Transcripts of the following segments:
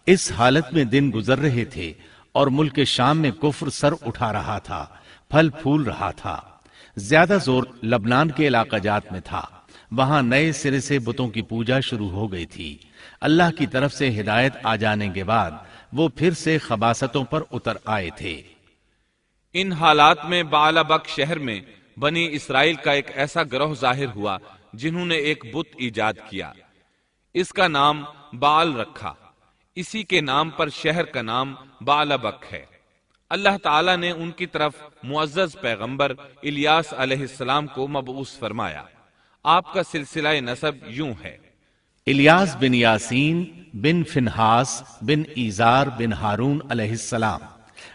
اس حالت میں دن گزر رہے تھے اور ملک شام میں کفر سر اٹھا رہا تھا، پھل پھول رہا تھا۔ زیادہ زور لبنان کے علاقہ جات میں تھا، وہاں نئے سرے سے بتوں کی پوجا شروع ہو گئی تھی۔ اللہ کی طرف سے ہدایت آ جانے کے بعد وہ پھر سے خباثتوں پر اتر آئے تھے۔ ان حالات میں بعلبک شہر میں بنی اسرائیل کا ایک ایسا گروہ ظاہر ہوا جنہوں نے ایک بت ایجاد کیا، اس کا نام بعل رکھا۔ اسی کے نام پر شہر کا نام بعلبک ہے۔ اللہ تعالیٰ نے ان کی طرف معزز پیغمبر الیاس علیہ السلام کو مبعوث فرمایا۔ آپ کا سلسلہ نسب یوں ہے: الیاس بن یاسین بن فنحاس بن ایزار بن ہارون علیہ السلام۔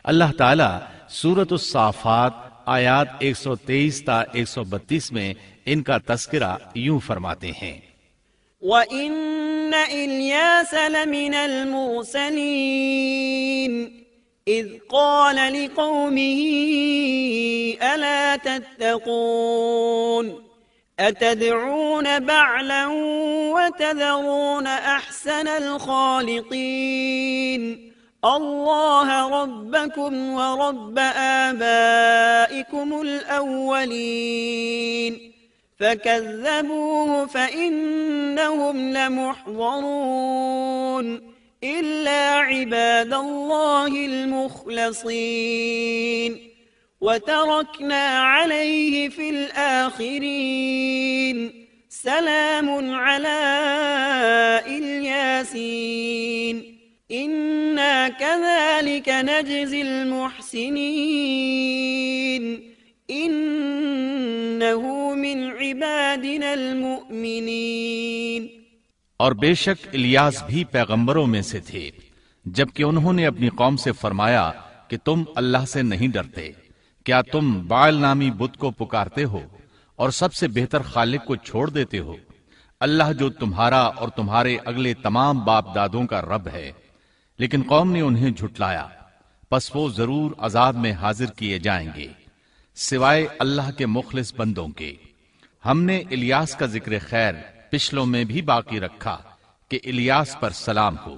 اللہ تعالیٰ سورۃ الصافات آیات 123 تا 132 میں ان کا تذکرہ یوں فرماتے ہیں: وَإِنَّ إِلْيَاسَ لَمِنَ الْمُرْسَلِينَ إِذْ قَالَ لِقَوْمِهِ أَلَا تَتَّقُونَ أَتَدْعُونَ بَعْلًا وَتَذَرُونَ أَحْسَنَ الْخَالِقِينَ اللَّهَ رَبَّكُمْ وَرَبَّ آبَائِكُمُ الْأَوَّلِينَ فَكَذَّبُوهُ فَإِنَّهُمْ لَمُحْضَرُونَ إِلَّا عِبَادَ اللَّهِ الْمُخْلَصِينَ وَتَرَكْنَا عَلَيْهِ فِي الْآخِرِينَ سَلَامٌ عَلَى الْيَاسِينَ إِنَّا كَذَلِكَ نَجْزِي الْمُحْسِنِينَ إِنَّهُ مِنْ عِبَادِنَا الْمُؤْمِنِينَ۔ اور بے شک الیاس بھی پیغمبروں میں سے تھے، جبکہ انہوں نے اپنی قوم سے فرمایا کہ تم اللہ سے نہیں ڈرتے، کیا تم بعل نامی بت کو پکارتے ہو اور سب سے بہتر خالق کو چھوڑ دیتے ہو، اللہ جو تمہارا اور تمہارے اگلے تمام باپ دادوں کا رب ہے۔ لیکن قوم نے انہیں جھٹلایا، پس وہ ضرور عذاب میں حاضر کیے جائیں گے، سوائے اللہ کے مخلص بندوں کے۔ ہم نے الیاس کا ذکر خیر پچھلوں میں بھی باقی رکھا کہ الیاس پر سلام ہو،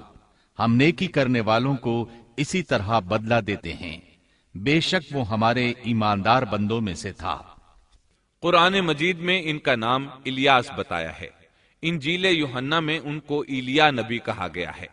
ہم نیکی کرنے والوں کو اسی طرح بدلہ دیتے ہیں، بے شک وہ ہمارے ایماندار بندوں میں سے تھا۔ قرآن مجید میں ان کا نام الیاس بتایا ہے، انجیل یوحنا میں ان کو ایلیا نبی کہا گیا ہے۔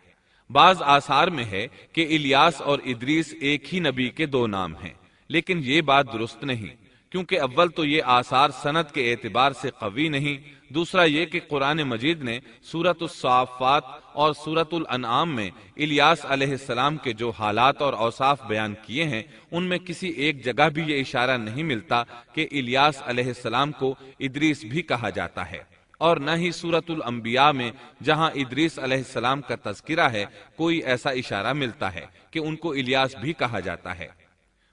بعض آثار میں ہے کہ الیاس اور ادریس ایک ہی نبی کے دو نام ہیں، لیکن یہ بات درست نہیں، کیونکہ اول تو یہ آثار سند کے اعتبار سے قوی نہیں، دوسرا یہ کہ قرآن مجید نے سورۃ الصافات اور سورۃ الانعام میں الیاس علیہ السلام کے جو حالات اور اوصاف بیان کیے ہیں ان میں کسی ایک جگہ بھی یہ اشارہ نہیں ملتا کہ الیاس علیہ السلام کو ادریس بھی کہا جاتا ہے، اور نہ ہی سورۃ الانبیاء میں جہاں ادریس علیہ السلام کا تذکرہ ہے کوئی ایسا اشارہ ملتا ہے کہ ان کو الیاس بھی کہا جاتا ہے۔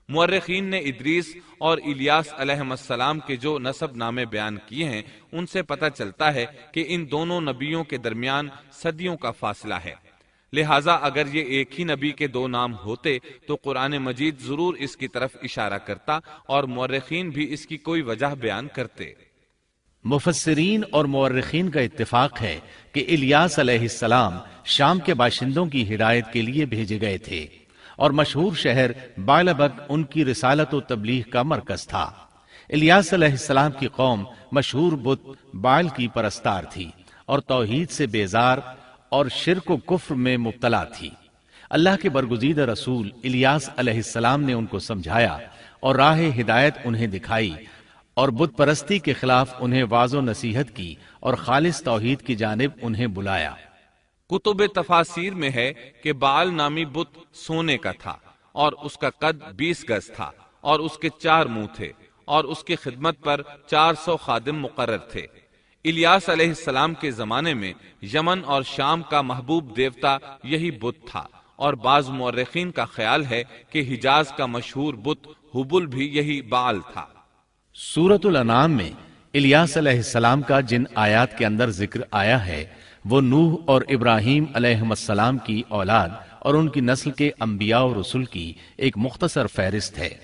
مورخین نے ادریس اور الیاس علیہ السلام کے جو نسب نامے بیان کیے ہیں ان سے پتہ چلتا ہے کہ ان دونوں نبیوں کے درمیان صدیوں کا فاصلہ ہے، لہٰذا اگر یہ ایک ہی نبی کے دو نام ہوتے تو قرآن مجید ضرور اس کی طرف اشارہ کرتا اور مورخین بھی اس کی کوئی وجہ بیان کرتے۔ مفسرین اور مورخین کا اتفاق ہے کہ الیاس علیہ السلام شام کے باشندوں کی ہدایت کے لیے بھیجے گئے تھے، اور مشہور شہر بعلبک ان کی رسالت و تبلیغ کا مرکز تھا۔ الیاس علیہ السلام کی قوم مشہور بت بعل کی پرستار تھی اور توحید سے بیزار اور شرک و کفر میں مبتلا تھی۔ اللہ کے برگزیدہ رسول الیاس علیہ السلام نے ان کو سمجھایا اور راہ ہدایت انہیں دکھائی، اور بت پرستی کے خلاف انہیں واعظ و نصیحت کی اور خالص توحید کی جانب انہیں بلایا۔ کتب تفاسیر میں ہے کہ بعل نامی بت سونے کا تھا اور اس کا قد 20 گز تھا اور اس کے 4 منہ تھے اور اس کی خدمت پر 400 خادم مقرر تھے۔ الیاس علیہ السلام کے زمانے میں یمن اور شام کا محبوب دیوتا یہی بت تھا، اور بعض مورخین کا خیال ہے کہ حجاز کا مشہور بت حبل بھی یہی بعل تھا۔ سورۃ الانعام میں الیاس علیہ السلام کا جن آیات کے اندر ذکر آیا ہے وہ نوح اور ابراہیم علیہ السلام کی اولاد اور ان کی نسل کے انبیاء و رسل کی ایک مختصر فہرست ہے۔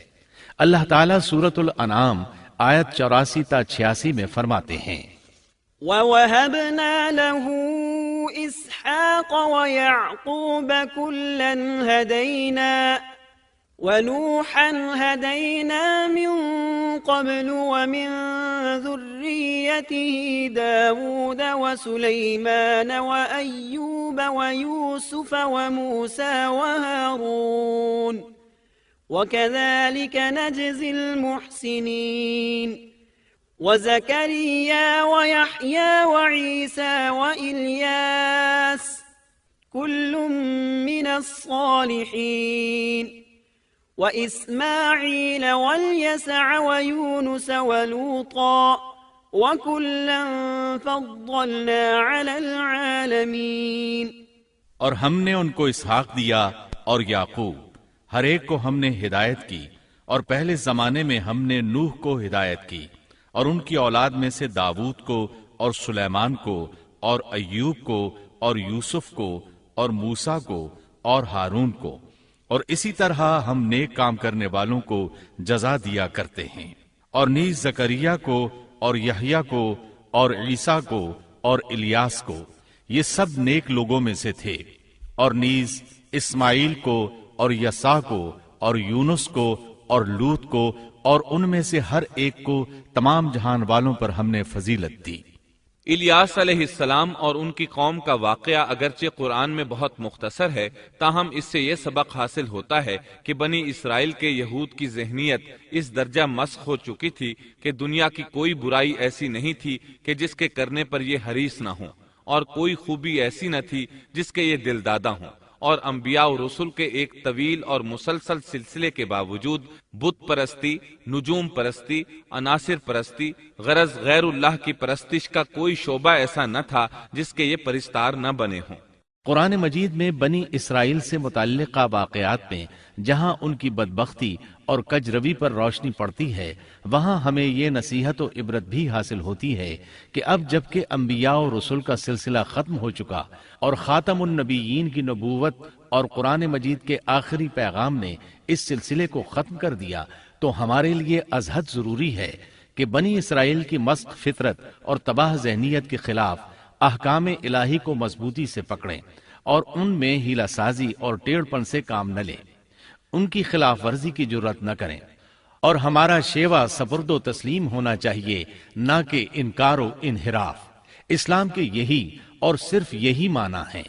اللہ تعالیٰ سورۃ الانعام آیت 84 تا 86 میں فرماتے ہیں: وَوَهَبْنَا لَهُ إسحاق ويعقوب كلا هدينا ونوحا هدينا من قبل ومن ذريته داود وسليمان وأيوب ويوسف وموسى وهارون وكذلك نجزي المحسنين وزكريا ويحيى وعيسى وإلياس كل من الصالحين وإسماعيل واليسع ويونس ولوطا وكلا فضلنا على العالمين۔ اور ہم نے ان کو اسحاق دیا اور یعقوب، ہر ایک کو ہم نے ہدایت کی، اور پہلے زمانے میں ہم نے نوح کو ہدایت کی، اور ان کی اولاد میں سے داود کو اور سلیمان کو اور ایوب کو اور یوسف کو اور موسیٰ کو اور ہارون کو، اور اسی طرح ہم نیک کام کرنے والوں کو جزا دیا کرتے ہیں۔ اور نیز زکریا کو اور یحییٰ کو اور عیسیٰ کو اور الیاس کو، یہ سب نیک لوگوں میں سے تھے، اور نیز اسماعیل کو اور یسع کو اور یونس کو اور لوط کو، اور ان میں سے ہر ایک کو تمام جہان والوں پر ہم نے فضیلت دی۔ الیاس علیہ السلام اور ان کی قوم کا واقعہ اگرچہ قرآن میں بہت مختصر ہے، تاہم اس سے یہ سبق حاصل ہوتا ہے کہ بنی اسرائیل کے یہود کی ذہنیت اس درجہ مسخ ہو چکی تھی کہ دنیا کی کوئی برائی ایسی نہیں تھی کہ جس کے کرنے پر یہ حریص نہ ہوں، اور کوئی خوبی ایسی نہ تھی جس کے یہ دل دادا ہوں، اور انبیاء و رسل کے ایک طویل اور مسلسل سلسلے کے باوجود بت پرستی، نجوم پرستی، عناصر پرستی، غرض غیر اللہ کی پرستش کا کوئی شعبہ ایسا نہ تھا جس کے یہ پرستار نہ بنے ہوں۔ قرآن مجید میں بنی اسرائیل سے متعلقہ واقعات میں جہاں ان کی بدبختی اور کجروی پر روشنی پڑتی ہے، وہاں ہمیں یہ نصیحت و عبرت بھی حاصل ہوتی ہے کہ اب جبکہ انبیاء و رسول کا سلسلہ ختم ہو چکا اور خاتم النبیین کی نبوت اور قرآن مجید کے آخری پیغام نے اس سلسلے کو ختم کر دیا، تو ہمارے لیے ازحد ضروری ہے کہ بنی اسرائیل کی مسخ فطرت اور تباہ ذہنیت کے خلاف احکام الہی کو مضبوطی سے پکڑیں اور ان میں ہیلہ سازی اور ٹیڑھ پن سے کام نہ لیں، ان کی خلاف ورزی کی جرات نہ کریں، اور ہمارا شیوا سپرد و تسلیم ہونا چاہیے، نہ کہ انکار و انحراف۔ اسلام کے یہی اور صرف یہی معنی ہے۔